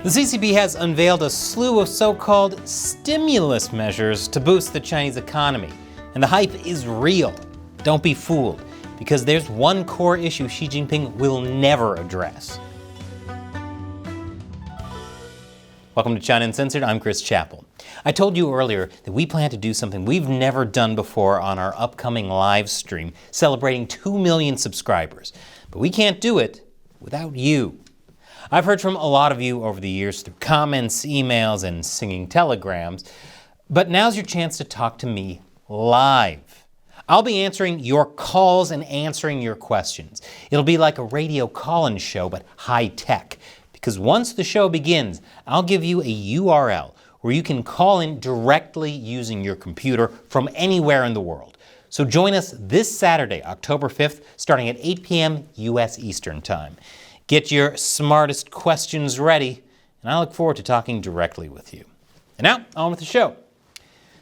The CCP has unveiled a slew of so-called stimulus measures to boost the Chinese economy. And the hype is real. Don't be fooled, because there's one core issue Xi Jinping will never address. Welcome to China Uncensored, I'm Chris Chappell. I told you earlier that we plan to do something we've never done before on our upcoming live stream, celebrating 2 million subscribers. But we can't do it without you. I've heard from a lot of you over the years through comments, emails, and singing telegrams, but now's your chance to talk to me live. I'll be answering your calls and answering your questions. It'll be like a radio call-in show, but high-tech. Because once the show begins, I'll give you a URL where you can call in directly using your computer from anywhere in the world. So join us this Saturday, October 5th, starting at 8 p.m. U.S. Eastern Time. Get your smartest questions ready, and I look forward to talking directly with you. And now, on with the show.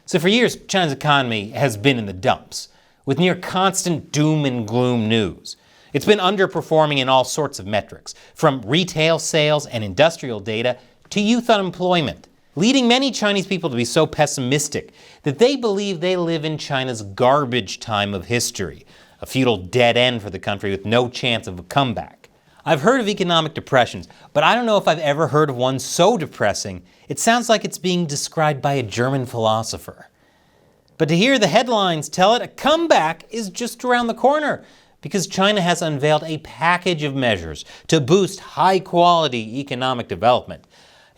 So for years, China's economy has been in the dumps, with near constant doom and gloom news. It's been underperforming in all sorts of metrics, from retail sales and industrial data to youth unemployment, leading many Chinese people to be so pessimistic that they believe they live in China's garbage time of history, a feudal dead end for the country with no chance of a comeback. I've heard of economic depressions, but I don't know if I've ever heard of one so depressing, it sounds like it's being described by a German philosopher. But to hear the headlines tell it, a comeback is just around the corner, because China has unveiled a package of measures to boost high-quality economic development.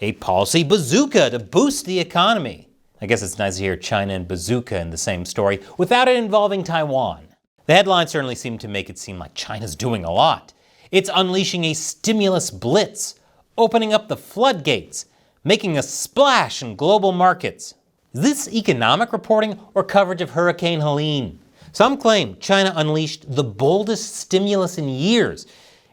A policy bazooka to boost the economy. I guess it's nice to hear China and bazooka in the same story without it involving Taiwan. The headlines certainly seem to make it seem like China's doing a lot. It's unleashing a stimulus blitz, opening up the floodgates, making a splash in global markets. Is this economic reporting or coverage of Hurricane Helene? Some claim China unleashed the boldest stimulus in years,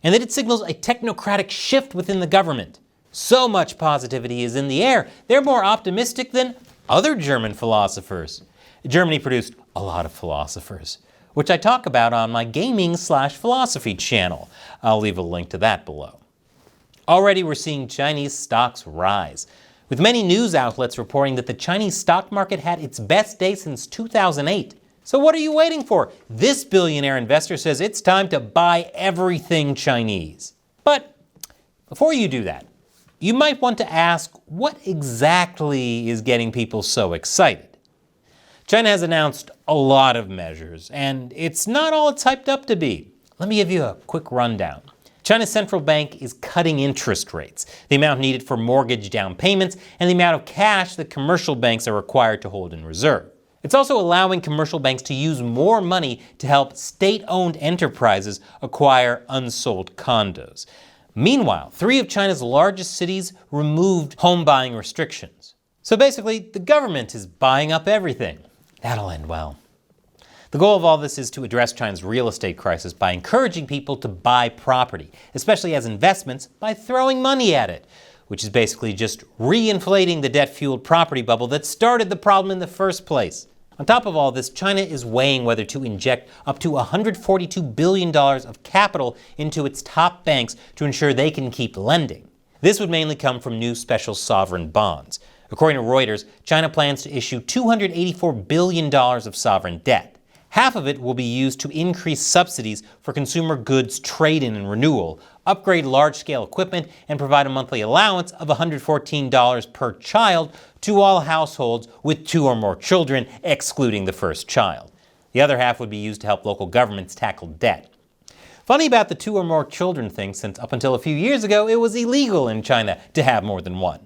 and that it signals a technocratic shift within the government. So much positivity is in the air, they're more optimistic than other German philosophers. Germany produced a lot of philosophers, which I talk about on my gaming/philosophy channel. I'll leave a link to that below. Already we're seeing Chinese stocks rise, with many news outlets reporting that the Chinese stock market had its best day since 2008. So what are you waiting for? This billionaire investor says it's time to buy everything Chinese. But before you do that, you might want to ask, what exactly is getting people so excited? China has announced a lot of measures, and it's not all it's hyped up to be. Let me give you a quick rundown. China's central bank is cutting interest rates, the amount needed for mortgage down payments, and the amount of cash that commercial banks are required to hold in reserve. It's also allowing commercial banks to use more money to help state-owned enterprises acquire unsold condos. Meanwhile, 3 of China's largest cities removed home buying restrictions. So basically, the government is buying up everything. That'll end well. The goal of all this is to address China's real estate crisis by encouraging people to buy property, especially as investments, by throwing money at it, which is basically just re-inflating the debt-fueled property bubble that started the problem in the first place. On top of all this, China is weighing whether to inject up to $142 billion of capital into its top banks to ensure they can keep lending. This would mainly come from new special sovereign bonds. According to Reuters, China plans to issue $284 billion of sovereign debt. Half of it will be used to increase subsidies for consumer goods trade-in and renewal, upgrade large-scale equipment, and provide a monthly allowance of $114 per child to all households with 2 or more children, excluding the first child. The other half would be used to help local governments tackle debt. Funny about the 2 or more children thing, since up until a few years ago, it was illegal in China to have more than one.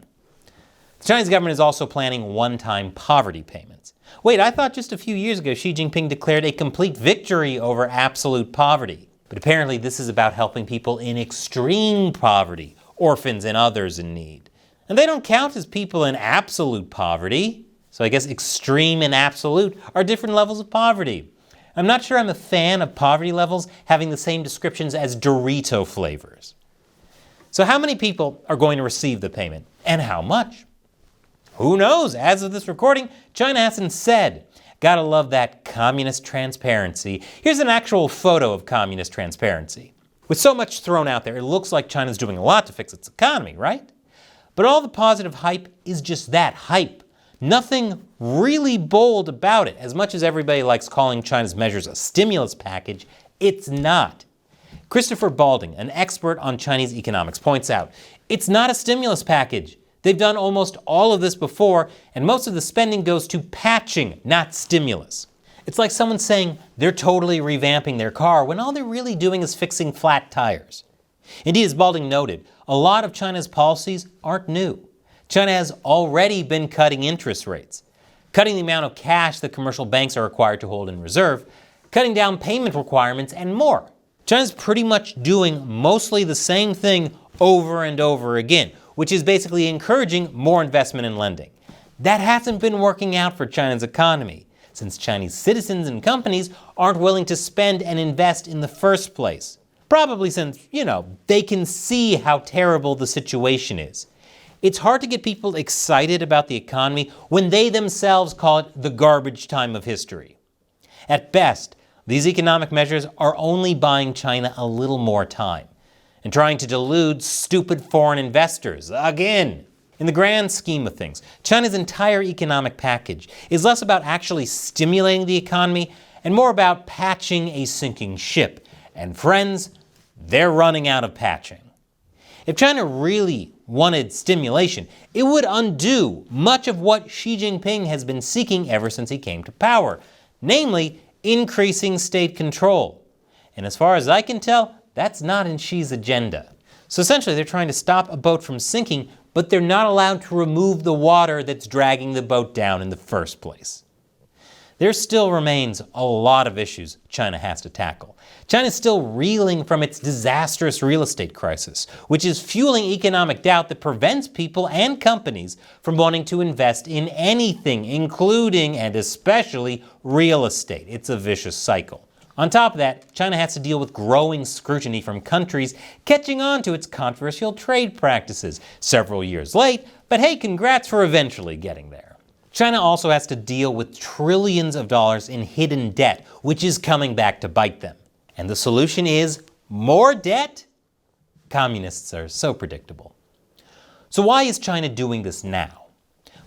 The Chinese government is also planning one-time poverty payments. Wait, I thought just a few years ago Xi Jinping declared a complete victory over absolute poverty. But apparently this is about helping people in extreme poverty, orphans and others in need. And they don't count as people in absolute poverty. So I guess extreme and absolute are different levels of poverty. I'm not sure I'm a fan of poverty levels having the same descriptions as Dorito flavors. So how many people are going to receive the payment, and how much? Who knows? As of this recording, China hasn't said. Gotta love that communist transparency. Here's an actual photo of communist transparency. With so much thrown out there, it looks like China's doing a lot to fix its economy, right? But all the positive hype is just that, hype. Nothing really bold about it. As much as everybody likes calling China's measures a stimulus package, it's not. Christopher Balding, an expert on Chinese economics, points out, it's not a stimulus package. They've done almost all of this before, and most of the spending goes to patching, not stimulus. It's like someone saying they're totally revamping their car when all they're really doing is fixing flat tires. Indeed, as Balding noted, a lot of China's policies aren't new. China has already been cutting interest rates, cutting the amount of cash that commercial banks are required to hold in reserve, cutting down payment requirements, and more. China's pretty much doing mostly the same thing over and over again, which is basically encouraging more investment in lending. That hasn't been working out for China's economy, since Chinese citizens and companies aren't willing to spend and invest in the first place. Probably since, they can see how terrible the situation is. It's hard to get people excited about the economy when they themselves call it the garbage time of history. At best, these economic measures are only buying China a little more time and trying to delude stupid foreign investors again. In the grand scheme of things, China's entire economic package is less about actually stimulating the economy and more about patching a sinking ship. And friends, they're running out of patching. If China really wanted stimulation, it would undo much of what Xi Jinping has been seeking ever since he came to power, namely increasing state control. And as far as I can tell, that's not in Xi's agenda. So essentially, they're trying to stop a boat from sinking, but they're not allowed to remove the water that's dragging the boat down in the first place. There still remains a lot of issues China has to tackle. China's still reeling from its disastrous real estate crisis, which is fueling economic doubt that prevents people and companies from wanting to invest in anything, including and especially real estate. It's a vicious cycle. On top of that, China has to deal with growing scrutiny from countries catching on to its controversial trade practices. Several years late, but hey, congrats for eventually getting there. China also has to deal with trillions of dollars in hidden debt, which is coming back to bite them. And the solution is more debt? Communists are so predictable. So why is China doing this now?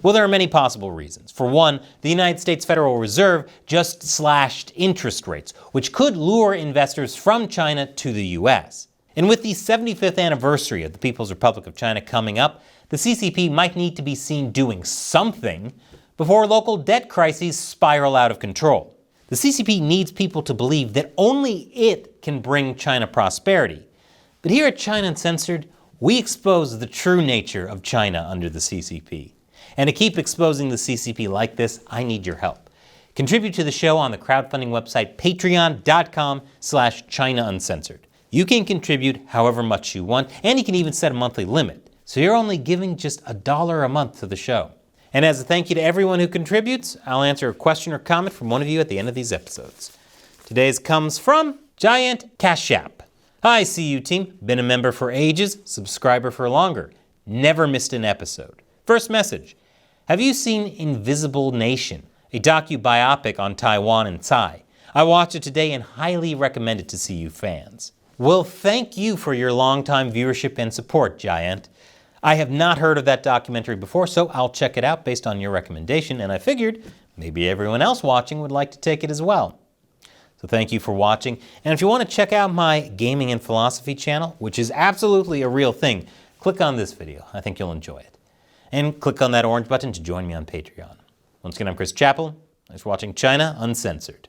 Well, there are many possible reasons. For one, the United States Federal Reserve just slashed interest rates, which could lure investors from China to the US. And with the 75th anniversary of the People's Republic of China coming up, the CCP might need to be seen doing something before local debt crises spiral out of control. The CCP needs people to believe that only it can bring China prosperity. But here at China Uncensored, we expose the true nature of China under the CCP. And to keep exposing the CCP like this, I need your help. Contribute to the show on the crowdfunding website patreon.com/China Uncensored. You can contribute however much you want, and you can even set a monthly limit. So you're only giving just $1 a month to the show. And as a thank you to everyone who contributes, I'll answer a question or comment from one of you at the end of these episodes. Today's comes from Giant Cashap. Hi, CU team. Been a member for ages, subscriber for longer. Never missed an episode. First message. Have you seen Invisible Nation, a docu-biopic on Taiwan and Tsai? I watched it today and highly recommend it to CU fans. Well, thank you for your longtime viewership and support, Giant. I have not heard of that documentary before, so I'll check it out based on your recommendation, and I figured maybe everyone else watching would like to take it as well. So thank you for watching, and if you want to check out my gaming and philosophy channel, which is absolutely a real thing, click on this video. I think you'll enjoy it. And click on that orange button to join me on Patreon. Once again, I'm Chris Chappell. Thanks for watching China Uncensored.